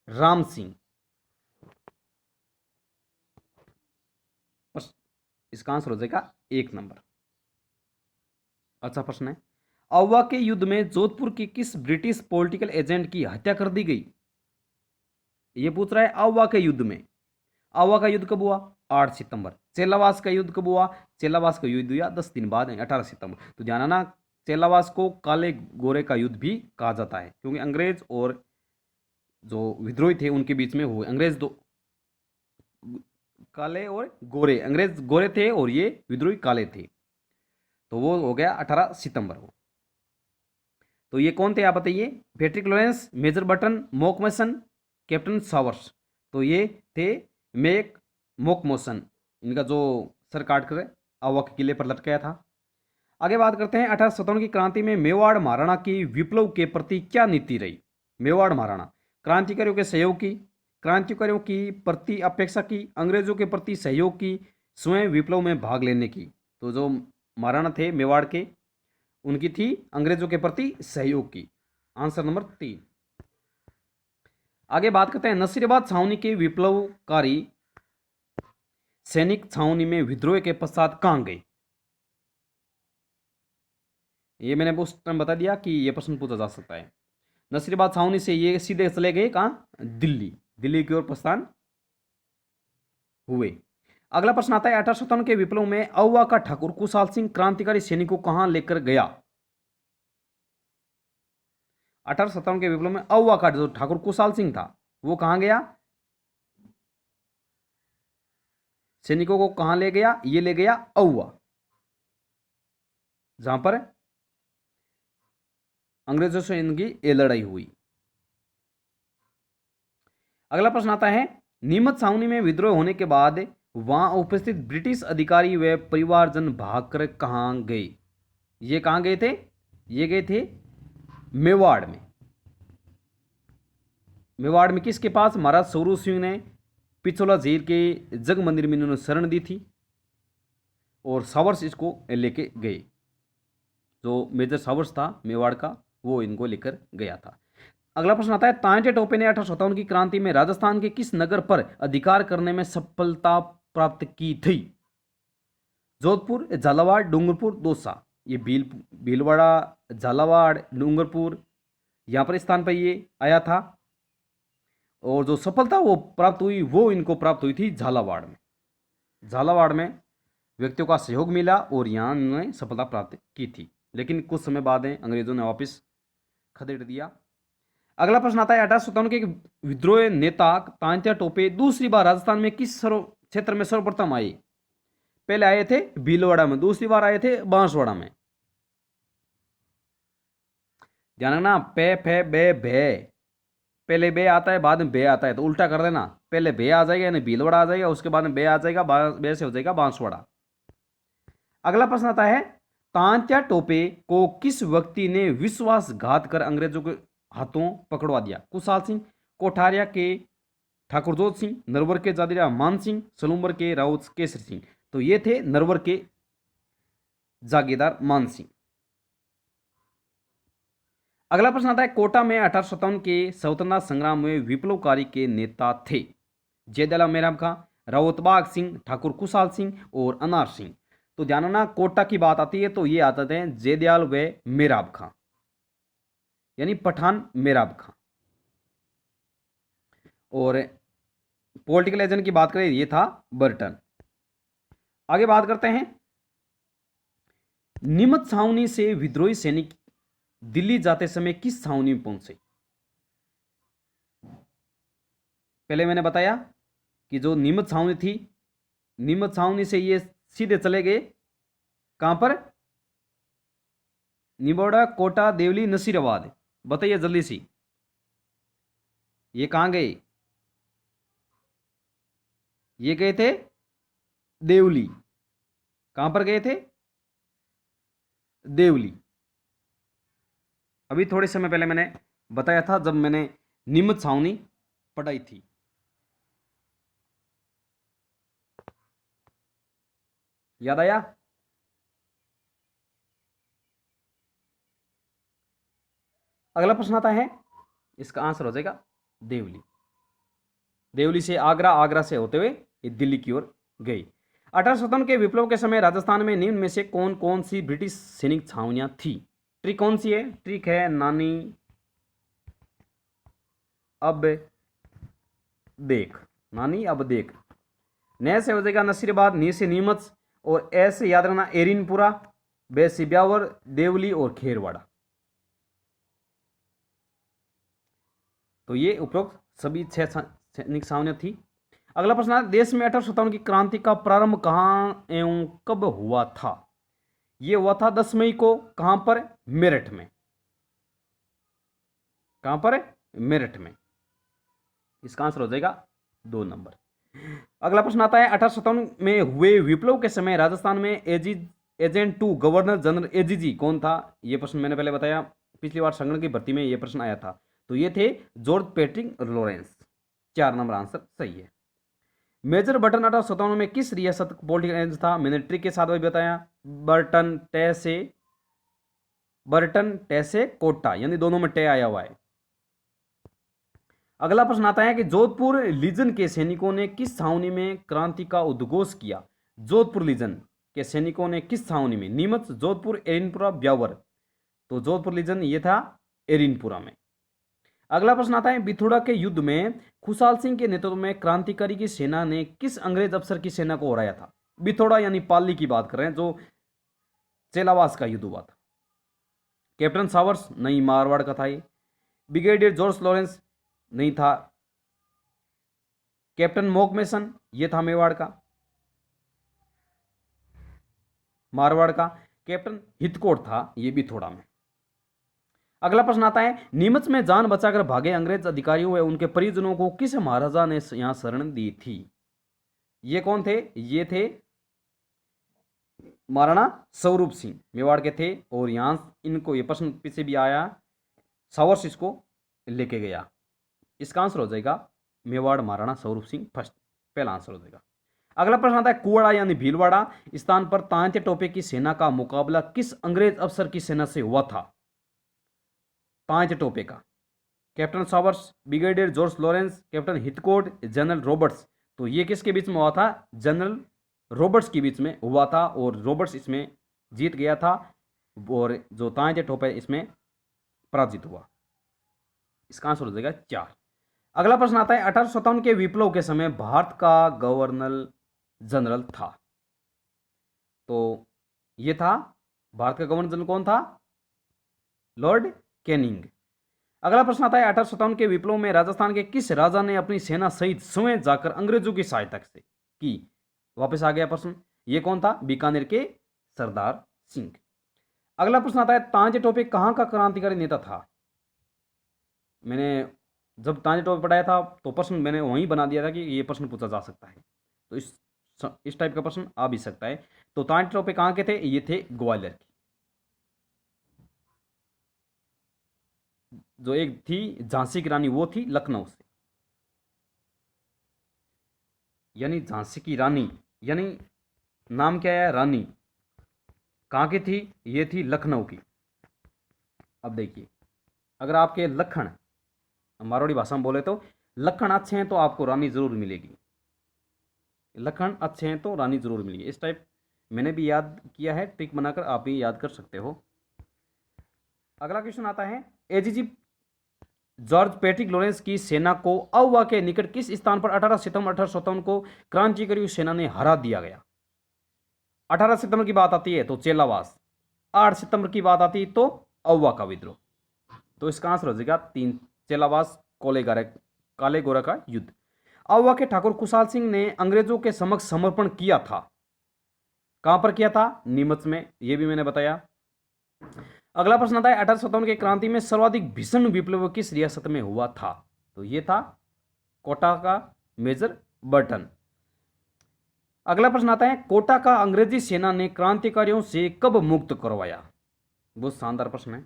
राम सिंह। इसका आंसर हो जाएगा 1 नंबर। अच्छा प्रश्न है, अव्वा के युद्ध में जोधपुर की किस ब्रिटिश पॉलिटिकल एजेंट की हत्या कर दी गई? ये पूछ रहा है अव्वा के युद्ध में। अव्वा का युद्ध कब हुआ? 8 सितंबर। चेलावास का युद्ध कब हुआ? चेलावास का युद्ध हुआ 10 दिन बाद, 18 सितंबर। तो ध्यान ना, चेलावास को काले गोरे का युद्ध भी कहा जाता है क्योंकि अंग्रेज और जो विद्रोही थे उनके बीच में हुए। अंग्रेज दो काले और गोरे, अंग्रेज गोरे थे और ये विद्रोही काले थे। तो वो हो गया 18 सितंबर को। तो ये कौन थे आप बताइए? Patrick Lawrence, major Burton, Monck Mason, captain Showers. तो ये थे मॉकमसन। इनका जो सर काट कर अव्वा के किले पर लटकाया था। आगे बात करते हैं 1857 की क्रांति में मेवाड़ महाराणा की विप्लव के प्रति क्या नीति रही? मेवाड़ महाराणा क्रांतिकारियों के सहयोग की, क्रांतिकारियों की प्रति अपेक्षा की, अंग्रेजों के प्रति सहयोग की, स्वयं विप्लव में भाग लेने की। तो जो महाराणा थे मेवाड़ के, उनकी थी अंग्रेजों के प्रति सहयोग की। Answer number 3। आगे बात करते हैं नसीराबाद छावनी के विप्लवकारी सैनिक छावनी में विद्रोह के पश्चात कहां गए? ये मैंने उस टाइम बता दिया कि ये प्रश्न पूछा जा सकता है। नसीराबाद छावनी से ये सीधे चले गए कहां? दिल्ली की ओर प्रस्थान हुए। अगला प्रश्न आता है 1857 के विप्लव में अव्वा का ठाकुर कुशाल सिंह क्रांतिकारी सैनिकों को कहां लेकर गया? 1857 के विप्लव में अव्वा का जो ठाकुर कुशाल सिंह था वो कहां गया? सैनिकों को कहां ले गया? ये ले गया अव्वा, जहां पर अंग्रेजों से इनकी ये लड़ाई हुई। अगला प्रश्न आता है नीमच छावनी में विद्रोह होने के बाद वहां उपस्थित ब्रिटिश अधिकारी व परिवारजन भागकर कहां गए? ये कहां गए थे? ये गए थे मेवाड़ में। मेवाड़ में किसके पास? महाराज स्वरूप सिंह ने पिछोला झील के जग मंदिर में इन्होंने शरण दी थी और सावर्स इसको लेके गए। जो मेजर सावर्स था मेवाड़ का वो इनको लेकर गया था। अगला प्रश्न आता है तांटे टोपे ने 1857 की क्रांति में राजस्थान के किस नगर पर अधिकार करने में सफलता प्राप्त की थी? जोधपुर, झालावाड़, डूंगरपुर, दौसा। ये भीलवाड़ा, झालावाड़, डूंगरपुर यहाँ पर स्थान पर ये आया था। और जो सफलता वो प्राप्त हुई वो इनको प्राप्त हुई थी झालावाड़ में। झालावाड़ में व्यक्तियों का सहयोग मिला और यहाँ इन्होंने सफलता प्राप्त की थी, लेकिन कुछ समय बाद अंग्रेजों ने वापस खदेड़ दिया। अगला प्रश्न आता है 1857 के विद्रोह नेता तांत्या टोपे दूसरी बार राजस्थान में किस क्षेत्र में सर्वप्रथम आए? पहले आए थे भीलवाड़ा में, दूसरी बार आए थे बांसवाड़ा में। ध्यान रखना, पे फे बे भे, पहले बे आता है बाद में बे आता है, तो उल्टा कर देना, पहले बे आ जाएगा यानी भीलवाड़ा आ जाएगा, उसके बाद में बे आ जाएगा, बे से हो जाएगा बांसवाड़ा। अगला प्रश्न आता है तांत्या टोपे को किस व्यक्ति ने विश्वासघात कर अंग्रेजों के हाथों पकड़वा दिया? कुशाल सिंह, कोठारिया के ठाकुरजोत सिंह, नरवर के जादिरा मान सिंह, सलूम्बर के राउत केसरी सिंह। तो ये थे नरवर के जागीरदार मान सिंह। अगला प्रश्न आता है कोटा में 1857 के स्वतंत्रता संग्राम में विप्लवकारी के नेता थे? जयदयाल मेहराब खां, रावतबाग सिंह, ठाकुर कुशाल सिंह और अनार सिंह। तो ध्यान रखना, कोटा की बात आती है तो ये आते हैं जयदयाल व मेहराब खां, यानी पठान मेहराब खां। और पॉलिटिकल एजेंट की बात करें ये था बर्टन। आगे बात करते हैं, नीमच छावनी से विद्रोही सैनिक दिल्ली जाते समय किस छावनी में पहुंचे? पहले मैंने बताया कि जो नीमच छावनी थी, नीमच छावनी से ये सीधे चले गए कहां पर? निबोड़ा, कोटा, देवली, नसीराबाद। बताइए जल्दी सी, ये कहां गए? ये गए थे देवली। कहां पर गए थे? देवली। अभी थोड़े समय पहले मैंने बताया था जब मैंने नीमच छावनी पढ़ाई थी। याद आया? अगला प्रश्न आता है, इसका आंसर हो जाएगा देवली। देवली से आगरा, आगरा से होते हुए ये दिल्ली की ओर गई। 1857 के विप्लव के समय राजस्थान में निम्न में से कौन कौन सी ब्रिटिश सैनिक छावनियां थी? ट्रिक कौन सी है? ट्रिक है नानी अब देख, नानी अब देख। न से हो जाएगा नसीराबाद, नी से नीमच, और ए से याद रखना एरिनपुरा, बे से ब्यावर, देवली और खेरवाड़ा। तो ये उपरोक्त सभी 6 सैनिक छावनियां थी। अगला प्रश्न है, देश में 1857 की क्रांति का प्रारंभ कहां एवं कब हुआ था? ये हुआ था 10 मई को। कहां पर? मेरठ में। कहां पर? मेरठ में। इसका आंसर हो जाएगा 2 नंबर। अगला प्रश्न आता है, 1857 में हुए विप्लव के समय राजस्थान में agent to governor general AGG कौन था? यह प्रश्न मैंने पहले बताया, पिछली बार संगठन की भर्ती में यह प्रश्न आया था। तो ये थे George Patrick Lawrence. 4 number answer सही है। मेजर बर्टन 1857 में किस रियासत का पॉलिटिकल एजेंट था? मैंने ट्रिक के साथ भी बताया, बर्टन टैसे कोटा, यानी दोनों में टे आया हुआ है। अगला प्रश्न आता है कि जोधपुर लीजन के सैनिकों ने किस छावनी में क्रांति का उद्घोष किया? जोधपुर लीजन के सैनिकों ने किस छावनी में? नीमच, जोधपुर, एरिनपुरा, ब्यावर। तो जोधपुर लीजन ये था एरिनपुरा में। अगला प्रश्न आता है, बिथुड़ा के युद्ध में खुशाल सिंह के नेतृत्व में क्रांतिकारी की सेना ने किस अंग्रेज अफसर की सेना को हराया था? बिथोड़ा यानी पाली की बात कर रहे हैं, जो चेलावास का युद्ध हुआ था। Captain showers? नहीं, मारवाड़ का था ये। Brigadier George Lawrence? नहीं था। कैप्टन मोकमेसन? ये था मेवाड़ का, मारवाड़ का। कैप्टन हितकोट था ये बिथोड़ा में। अगला प्रश्न आता है, नीमच में जान बचाकर भागे अंग्रेज अधिकारियों व उनके परिजनों को किस महाराजा ने यहां शरण दी थी? ये कौन थे? ये थे महाराणा स्वरूप सिंह, मेवाड़ के थे। और यहां इनको ये प्रश्न पीछे भी आया, सावर्स इसको लेके गया। इसका आंसर हो जाएगा मेवाड़ महाराणा स्वरूप सिंह फर्स्ट, पहला आंसर हो जाएगा। अगला प्रश्न आता है, कुआड़ा यानी भीलवाड़ा स्थान पर तांत्या टोपे की सेना का मुकाबला किस अंग्रेज अफसर की सेना से हुआ था? तांत्या टोपे का captain Showers, brigadier George Lawrence, captain Heathcote, general Roberts. तो ये किसके बीच में हुआ था? जनरल रॉबर्ट्स के बीच में हुआ था, और रॉबर्ट्स इसमें जीत गया था, और जो तांत्या टोपे इसमें पराजित हुआ। इसका आंसर हो जाएगा 4। अगला प्रश्न आता है 1857 के विप्लव के समय भारत का गवर्नर जनरल था। तो ये था भारत का गवर्नर जनरल कौन था? Lord Canning. अगला प्रश्न आता है 1857 के विप्लव में राजस्थान के किस राजा ने अपनी सेना सहित स्वयं जाकर अंग्रेजों की सहायता से की? वापस आ गया प्रश्न, ये कौन था? बीकानेर के सरदार सिंह। अगला प्रश्न आता है तांजे टोपे कहाँ का क्रांतिकारी नेता था? मैंने जब तांजे टोपे पढ़ाया था तो प्रश्न मैंने वहीं बना दिया था कि ये प्रश्न पूछा जा सकता है, तो इस टाइप का प्रश्न आ भी सकता है। तो तांजे टोपे कहाँ के थे? ये थे ग्वालियर के। जो एक थी झांसी की रानी वो थी लखनऊ से, यानी झांसी की रानी, यानी नाम क्या है? रानी। कहाँ की थी? ये थी लखनऊ की। अब देखिए, अगर आपके लखन, मारवाड़ी भाषा में बोले तो लखन अच्छे हैं तो आपको रानी जरूर मिलेगी। लखन अच्छे हैं तो रानी जरूर मिलेगी। इस टाइप मैंने भी याद किया है, ट्रिक बनाकर आप भी याद कर सकते हो। अगला क्वेश्चन आता है एजीजी जॉर्ज पैट्रिक लॉरेंस की सेना को अववा के निकट किस स्थान पर 18 सितंबर 1857 को क्रांतिकारी सेना ने हरा दिया गया? 18 सितंबर की बात आती है तो चेलावास, 8 सितंबर की बात आती है तो अववा का विद्रोह। तो इसका आंसर हो जाएगा 3, चेलावास कालेगोरा का युद्ध। अववा के ठाकुर खुशहाल सिंह ने अंग्रेजों के समक्ष समर्पण किया था। कहां पर किया था? नीमच में, यह भी मैंने बताया। अगला प्रश्न आता है 1857 के क्रांति में सर्वाधिक भीषण विप्लव किस रियासत में हुआ था? तो यह था कोटा का मेजर बर्टन। अगला प्रश्न आता है कोटा का अंग्रेजी सेना ने क्रांतिकारियों से कब मुक्त करवाया? बहुत शानदार प्रश्न है।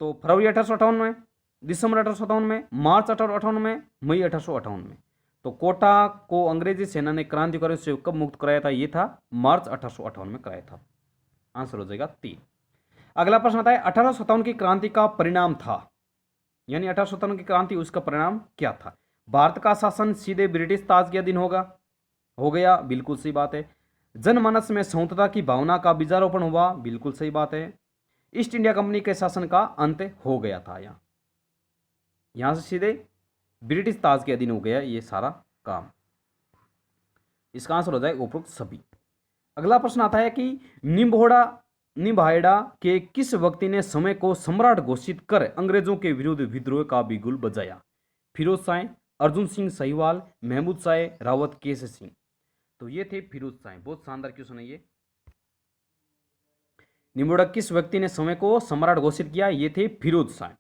तो फरवरी 1858 में, दिसंबर 1857 में, मार्च 1858 में, मई 1858 में। तो कोटा को अंग्रेजी सेना ने क्रांतिकारियों से कब मुक्त कराया था? यह था मार्च 1858 में कराया था। आंसर हो जाएगा 3। अगला प्रश्न आता है 1857 की क्रांति का परिणाम था, यानी 1857 की क्रांति उसका परिणाम क्या था? भारत का शासन सीधे ब्रिटिश ताज के अधीन हो गया, बिल्कुल सही बात है। जनमानस में संतता की भावना का बीजारोपण हुआ, बिल्कुल सही बात है। ईस्ट इंडिया कंपनी के शासन का अंत हो गया था। यहां से सीधे ब्रिटिश ताज के अधीन हो गया ये सारा काम। इसका आंसर हो जाए उपरोक्त सभी। अगला प्रश्न आता है कि निम्बाहेड़ा के किस व्यक्ति ने समय को सम्राट घोषित कर अंग्रेजों के विरुद्ध विद्रोह का बिगुल बजाया? फिरोज शाह, अर्जुन सिंह सहीवाल, महमूद शाह, रावत केस सिंह। तो ये थे फिरोज शाह। बहुत शानदार क्वेश्चन है ये। निम्बाहेड़ा किस व्यक्ति ने समय को सम्राट घोषित किया? ये थे फिरोज शाह।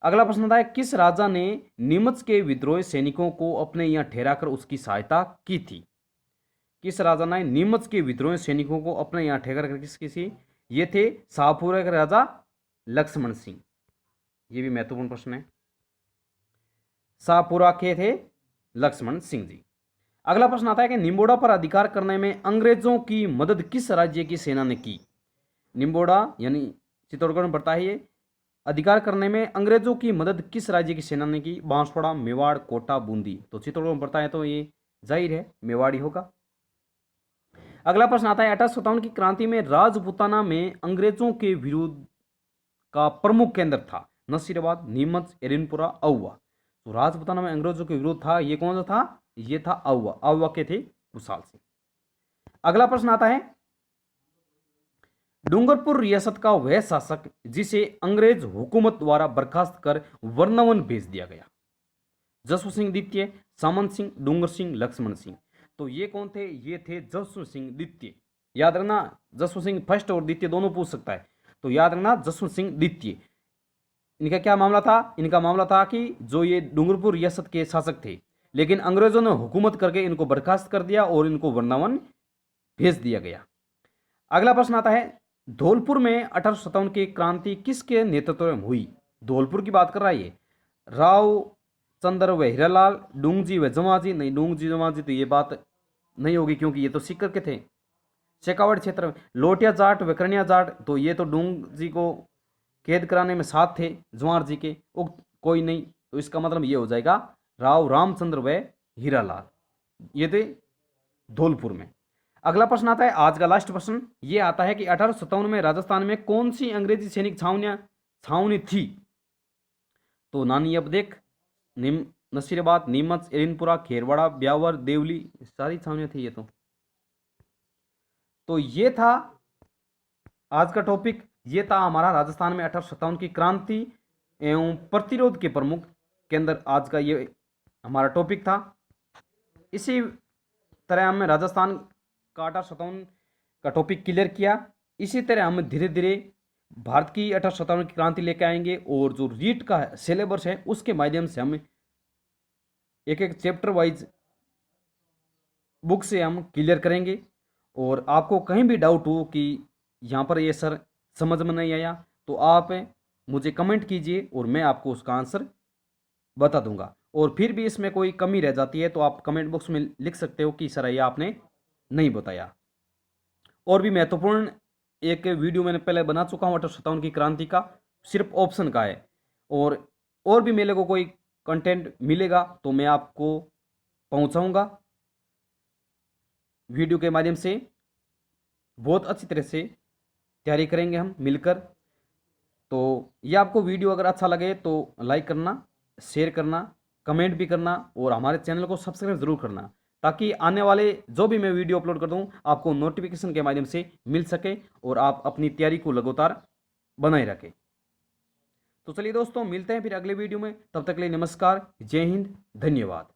अगला प्रश्न आता है किस राजा ने नीमच के विद्रोही सैनिकों को अपने यहां ठहराकर उसकी सहायता की थी? किस राजा ने नीमच के विद्रोही सैनिकों को अपने यहां ठहरा कर किसी? ये थे शाहपुरा के राजा लक्ष्मण सिंह। ये भी महत्वपूर्ण प्रश्न है। शाहपुरा के थे लक्ष्मण सिंह जी। अगला प्रश्न आता है कि निम्बोड़ा पर अधिकार करने में अंग्रेजों की मदद किस राज्य की सेना ने की? निम्बोड़ा यानी चित्तौड़गढ़ में पड़ता है ये। अधिकार करने में अंग्रेजों की मदद किस राज्य की सेना ने की? बांसवाड़ा, मेवाड़, कोटा, बूंदी। तो चित्तौड़गढ़ में पड़ता है तो ये जाहिर है मेवाड़ी होगा। अगला प्रश्न आता है 1857 की क्रांति में राजपूताना में अंग्रेजों के विरोध का प्रमुख केंद्र था नसीराबाद, नीमच, एरनपुरा, अववा। तो राजपूताना में अंग्रेजों के विरोध था, ये कौन सा था? ये था अववा। अववा के थे खुशहाल सिंह। अगला प्रश्न आता है डूंगरपुर रियासत का वह शासक जिसे अंग्रेज हुकूमत द्वारा बर्खास्त कर वृंदावन भेज दिया गया? जसवंत सिंह द्वितीय, सामंत सिंह, डूंगर सिंह, लक्ष्मण सिंह। तो ये कौन थे? ये थे जसवंत सिंह द्वितीय। याद रखना, जसवंत सिंह फर्स्ट और द्वितीय दोनों पूछ सकता है, तो याद रखना जसवंत सिंह द्वितीय। इनका क्या मामला था? इनका मामला था कि जो ये डूंगरपुर रियासत के शासक थे, लेकिन अंग्रेजों ने हुकूमत करके इनको बर्खास्त कर दिया और इनको वृंदावन भेज दिया गया। अगला प्रश्न आता है धौलपुर में 1857 की क्रांति किसके नेतृत्व में हुई? धौलपुर की बात कर रहा है ये। राव चंद्र व हीरालाल, डूंगजी व जमाजी। नहीं, डूंगजी जमाजी तो ये बात नहीं होगी क्योंकि ये तो सीकर के थे। शेखावाड़ क्षेत्र में लोटिया जाट व करणिया जाट, तो ये तो डूंगजी को कैद कराने में साथ थे जवार जी के, कोई नहीं। तो इसका मतलब ये हो जाएगा राव रामचंद्र व हीरालाल, ये थे धौलपुर में। अगला प्रश्न आता है आज का लास्ट प्रश्न, ये आता है कि 1857 में राजस्थान में कौन सी अंग्रेजी सैनिक छावनी थी? तो नानी अबदेख, नसीराबाद, नीमच, एरिनपुरा, खेरवाड़ा, ब्यावर, देवली, सारी छावनियाँ थी ये तो ये था आज का टॉपिक। ये था हमारा राजस्थान में 1857 की क्रांति एवं प्रतिरोध के प्रमुख के अंदर आज का ये हमारा टॉपिक था। इसी तरह हमने राजस्थान का 1857 का टॉपिक क्लियर किया। इसी तरह हम धीरे धीरे भारत की 1857 की क्रांति लेके आएंगे और जो रीट का सिलेबस है उसके माध्यम से हम एक एक चैप्टर वाइज बुक से हम क्लियर करेंगे। और आपको कहीं भी डाउट हो कि यहाँ पर ये सर समझ में नहीं आया तो आप मुझे कमेंट कीजिए और मैं आपको उसका आंसर बता दूंगा। और फिर भी इसमें कोई कमी रह जाती है तो आप कमेंट बॉक्स में लिख सकते हो कि सर ये आपने नहीं बताया। और भी महत्वपूर्ण एक वीडियो मैंने पहले बना चुका हूँ 1857 की क्रांति का, सिर्फ ऑप्शन का है। और भी मेरे को कोई कंटेंट मिलेगा तो मैं आपको पहुंचाऊंगा वीडियो के माध्यम से। बहुत अच्छी तरह से तैयारी करेंगे हम मिलकर। तो ये आपको वीडियो अगर अच्छा लगे तो लाइक करना, शेयर करना, कमेंट भी करना और हमारे चैनल को सब्सक्राइब जरूर करना, ताकि आने वाले जो भी मैं वीडियो अपलोड कर दूं आपको नोटिफिकेशन के माध्यम से मिल सके और आप अपनी तैयारी को लगातार बनाए रखें। तो चलिए दोस्तों, मिलते हैं फिर अगले वीडियो में। तब तक के लिए नमस्कार, जय हिंद, धन्यवाद।